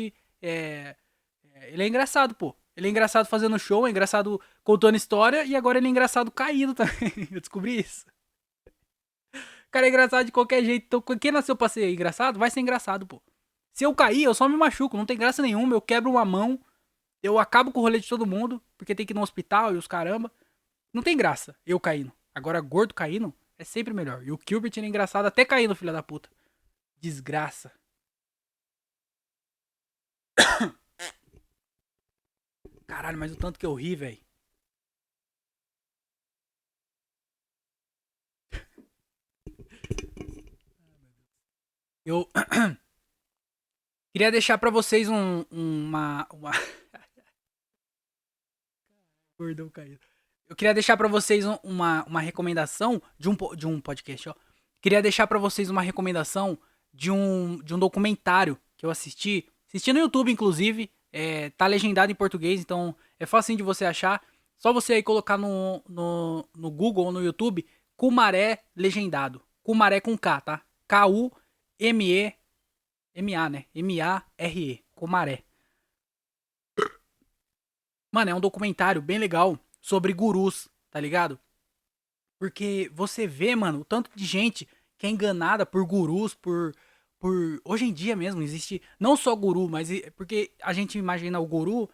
ele é engraçado, pô. Ele é engraçado fazendo show, é engraçado contando história e agora ele é engraçado caindo também. Eu descobri isso. O cara é engraçado de qualquer jeito. Então, quem nasceu pra ser engraçado, vai ser engraçado, pô. Se eu cair, eu só me machuco, não tem graça nenhuma. Eu quebro uma mão, eu acabo com o rolê de todo mundo, porque tem que ir no hospital e os caramba. Não tem graça eu caindo. Agora, gordo caindo é sempre melhor. E o Gilbert era engraçado até caindo, filha da puta. Desgraça. Caralho, mas o tanto que eu ri, velho. Eu queria deixar pra vocês uma... Gordão caído. Eu queria deixar pra vocês uma recomendação de um podcast, ó. Queria deixar pra vocês uma recomendação de um documentário que eu assisti. Assisti no YouTube, inclusive. Tá legendado em português, então é fácil de você achar. Só você aí colocar no Google ou no YouTube Kumaré legendado. Kumaré com K, tá? K-U-M-E-M-A, né? M-A-R-E. Kumaré. Mano, é um documentário bem legal sobre gurus, tá ligado? Porque você vê, mano, o tanto de gente que é enganada por gurus, por... Hoje em dia mesmo existe não só guru, mas porque a gente imagina o guru,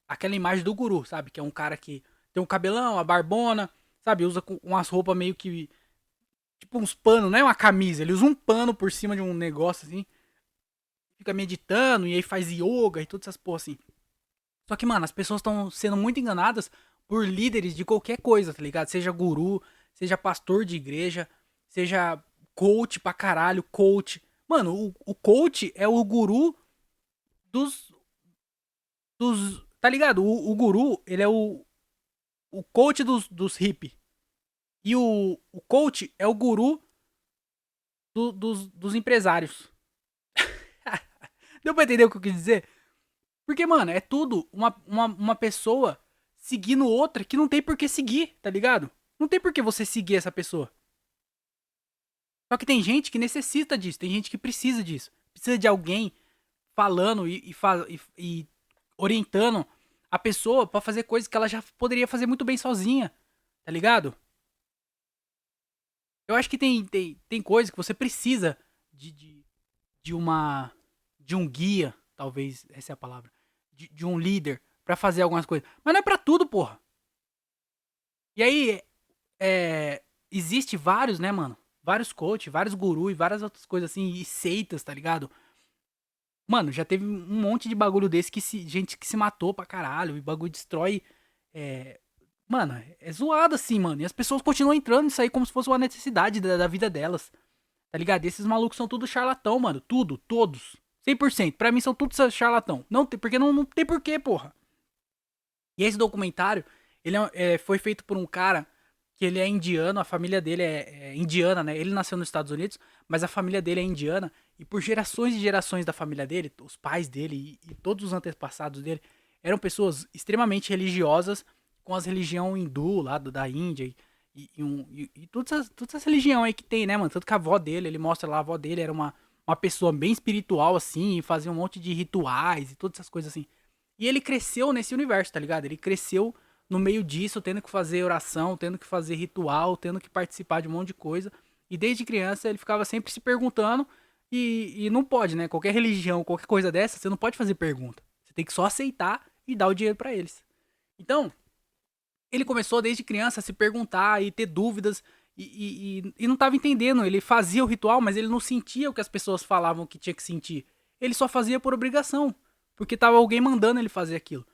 aquela imagem do guru, sabe? Que é um cara que tem um cabelão, a barbona, sabe? Usa umas roupas meio que... Tipo uns panos, não é uma camisa. Ele usa um pano por cima de um negócio assim. Fica meditando e aí faz yoga e todas essas porra assim. Só que, mano, as pessoas estão sendo muito enganadas por líderes de qualquer coisa, tá ligado? Seja guru, seja pastor de igreja, seja coach pra caralho, coach. Mano, o coach é o guru dos. Tá ligado? O guru, ele é o coach dos hippies. E o coach é o guru dos empresários. Deu pra entender o que eu quis dizer? Porque, mano, é tudo uma pessoa seguindo outra que não tem por que seguir, tá ligado? Não tem por que você seguir essa pessoa. Só que tem gente que necessita disso, tem gente que precisa disso. Precisa de alguém falando e orientando a pessoa pra fazer coisas que ela já poderia fazer muito bem sozinha, tá ligado? Eu acho que tem coisas que você precisa de, de, de uma. De um guia, talvez essa é a palavra. De um líder pra fazer algumas coisas. Mas não é pra tudo, porra. E aí, existe vários, né, mano? Vários coaches, vários gurus e várias outras coisas assim, e seitas, tá ligado? Mano, já teve um monte de bagulho desse gente que se matou pra caralho, e bagulho destrói. É... Mano, é zoado assim, mano. E as pessoas continuam entrando nisso aí como se fosse uma necessidade da vida delas. Tá ligado? E esses malucos são tudo charlatão, mano. Tudo, todos. 100%. Pra mim são todos charlatão. Não tem, porque não tem porquê, porra. E esse documentário, ele foi feito por um cara que ele é indiano, a família dele é indiana, né? Ele nasceu nos Estados Unidos, mas a família dele é indiana. E por gerações e gerações da família dele, os pais dele e todos os antepassados dele, eram pessoas extremamente religiosas, com as religião hindu lá da Índia e todas essas religiões aí que tem, né, mano? Tanto que a avó dele, ele mostra lá, a avó dele era uma pessoa bem espiritual, assim, e fazia um monte de rituais e todas essas coisas assim. E ele cresceu nesse universo, tá ligado? Ele cresceu no meio disso, tendo que fazer oração, tendo que fazer ritual, tendo que participar de um monte de coisa. E desde criança ele ficava sempre se perguntando. E não pode, né? Qualquer religião, qualquer coisa dessa, você não pode fazer pergunta. Você tem que só aceitar e dar o dinheiro pra eles. Então, ele começou desde criança a se perguntar e ter dúvidas e não estava entendendo. Ele fazia o ritual, mas ele não sentia o que as pessoas falavam que tinha que sentir. Ele só fazia por obrigação, porque tava alguém mandando ele fazer aquilo.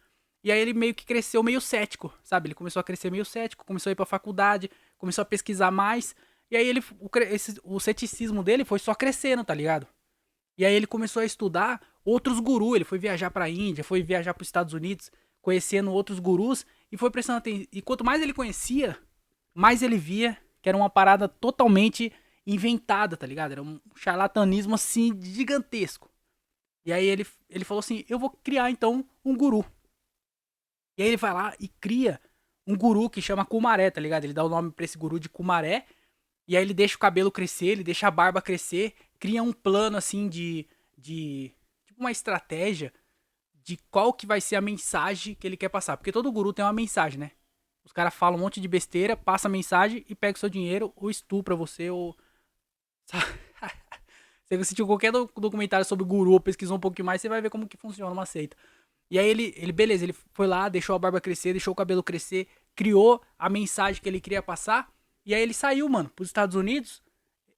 E aí ele meio que cresceu meio cético, sabe? Ele começou a crescer meio cético, começou a ir pra faculdade, começou a pesquisar mais. E aí o ceticismo dele foi só crescendo, tá ligado? E aí ele começou a estudar outros gurus. Ele foi viajar pra Índia, foi viajar pros Estados Unidos, conhecendo outros gurus e foi prestando atenção. E quanto mais ele conhecia, mais ele via que era uma parada totalmente inventada, tá ligado? Era um charlatanismo assim gigantesco. E aí ele falou assim: eu vou criar então um guru. E aí ele vai lá e cria um guru que chama Kumaré, tá ligado? Ele dá o nome pra esse guru de Kumaré. E aí ele deixa o cabelo crescer, ele deixa a barba crescer, cria um plano assim de tipo uma estratégia de qual que vai ser a mensagem que ele quer passar. Porque todo guru tem uma mensagem, né? Os caras falam um monte de besteira, passa a mensagem e pega o seu dinheiro, ou estupra você, ou... Você assistiu qualquer documentário sobre guru, ou pesquisou um pouquinho mais, você vai ver como que funciona uma seita. E aí beleza, ele foi lá, deixou a barba crescer, deixou o cabelo crescer, criou a mensagem que ele queria passar, e aí ele saiu, mano, pros Estados Unidos,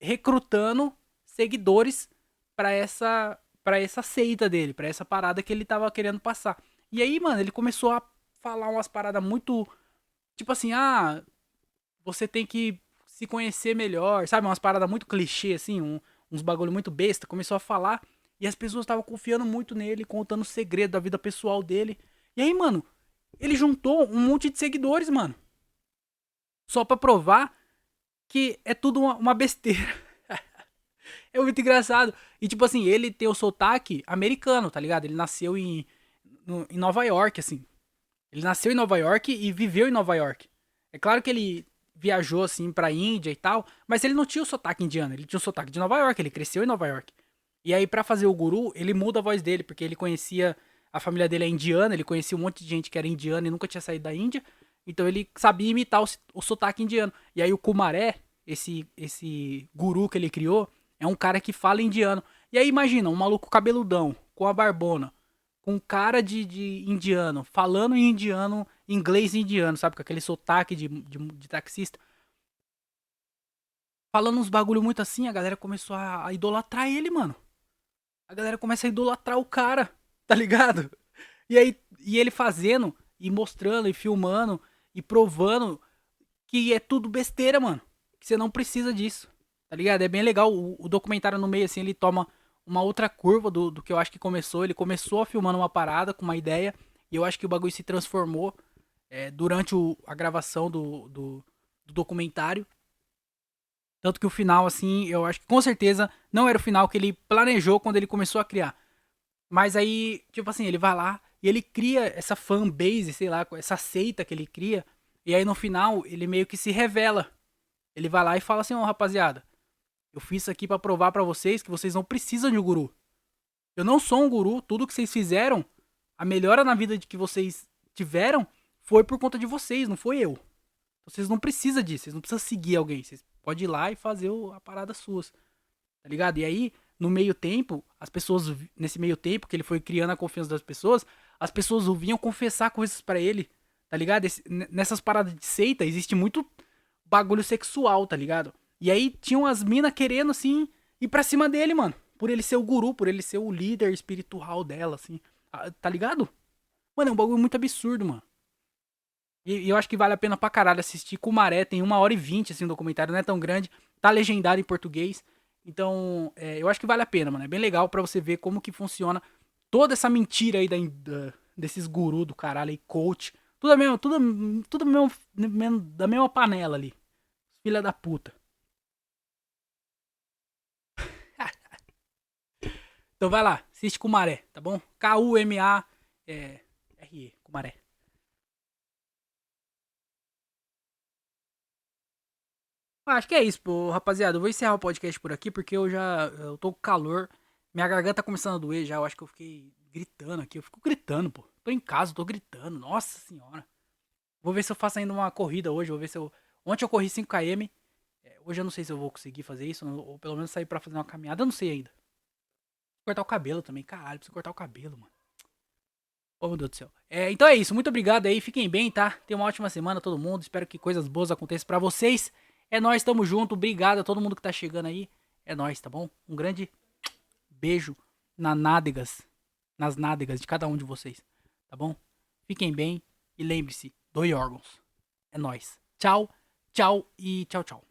recrutando seguidores pra essa seita dele, pra essa parada que ele tava querendo passar. E aí, mano, ele começou a falar umas paradas muito, tipo assim, você tem que se conhecer melhor, sabe? Umas paradas muito clichê, assim, uns bagulho muito besta. Começou a falar e as pessoas estavam confiando muito nele, contando o segredo da vida pessoal dele. E aí, mano, ele juntou um monte de seguidores, mano. Só pra provar que é tudo uma besteira. É muito engraçado. E tipo assim, ele tem o sotaque americano, tá ligado? Ele nasceu em Nova York, assim. Ele nasceu em Nova York e viveu em Nova York. É claro que ele viajou assim pra Índia e tal, mas ele não tinha o sotaque indiano, ele tinha o sotaque de Nova York, ele cresceu em Nova York. E aí pra fazer o guru, ele muda a voz dele, porque ele conhecia, a família dele é indiana, ele conhecia um monte de gente que era indiana e nunca tinha saído da Índia, então ele sabia imitar o sotaque indiano. E aí o Kumaré, esse guru que ele criou, é um cara que fala indiano. E aí imagina, um maluco cabeludão, com a barbona, com cara de indiano, falando em indiano, inglês indiano, sabe? Com aquele sotaque de taxista. Falando uns bagulho muito assim, a galera começou a idolatrar ele, mano. A galera começa a idolatrar o cara, tá ligado? E aí, e ele fazendo, e mostrando, e filmando, e provando que é tudo besteira, mano. Que você não precisa disso, tá ligado? É bem legal. O documentário no meio, assim, ele toma uma outra curva do que eu acho que começou. Ele começou filmando uma parada com uma ideia, e eu acho que o bagulho se transformou durante a gravação do documentário. Tanto que o final, assim, eu acho que com certeza não era o final que ele planejou quando ele começou a criar. Mas aí, tipo assim, ele vai lá e ele cria essa fanbase, sei lá, essa seita que ele cria. E aí no final, ele meio que se revela. Ele vai lá e fala assim, ó, rapaziada, eu fiz isso aqui pra provar pra vocês que vocês não precisam de um guru. Eu não sou um guru, tudo que vocês fizeram, a melhora na vida de que vocês tiveram, foi por conta de vocês, não foi eu. Vocês não precisam disso, vocês não precisam seguir alguém. Vocês podem ir lá e fazer a parada suas. Tá ligado? E aí, no meio tempo, as pessoas, nesse meio tempo que ele foi criando a confiança das pessoas, as pessoas vinham confessar coisas pra ele. Tá ligado? Nessas paradas de seita, existe muito bagulho sexual, tá ligado? E aí tinham as minas querendo, assim, ir pra cima dele, mano. Por ele ser o guru, por ele ser o líder espiritual dela, assim. Tá ligado? Mano, é um bagulho muito absurdo, mano. E eu acho que vale a pena pra caralho assistir. Kumaré tem 1h20, assim, o documentário, não é tão grande. Tá legendado em português. Então, eu acho que vale a pena, mano. É bem legal pra você ver como que funciona toda essa mentira aí desses gurus do caralho aí, coach. Tudo da mesma panela ali. Filha da puta. Então vai lá, assiste Kumaré, tá bom? Kumaré, Kumaré. Acho que é isso, pô, rapaziada. Eu vou encerrar o podcast por aqui porque eu tô com calor. Minha garganta tá começando a doer já. Eu acho que eu fiquei gritando aqui. Eu fico gritando, pô. Tô em casa, tô gritando. Nossa senhora. Vou ver se eu faço ainda uma corrida hoje. Vou ver se eu. Ontem eu corri 5 km. Hoje eu não sei se eu vou conseguir fazer isso. Ou pelo menos sair pra fazer uma caminhada. Eu não sei ainda. Cortar o cabelo também. Caralho, preciso cortar o cabelo, mano. Oh, meu Deus do céu. Então é isso. Muito obrigado aí. Fiquem bem, tá? Tenham uma ótima semana, todo mundo. Espero que coisas boas aconteçam pra vocês. É nóis, tamo junto. Obrigado a todo mundo que tá chegando aí. É nóis, tá bom? Um grande beijo nas nádegas de cada um de vocês. Tá bom? Fiquem bem e lembre-se, doe órgãos. É nóis. Tchau, tchau e tchau, tchau.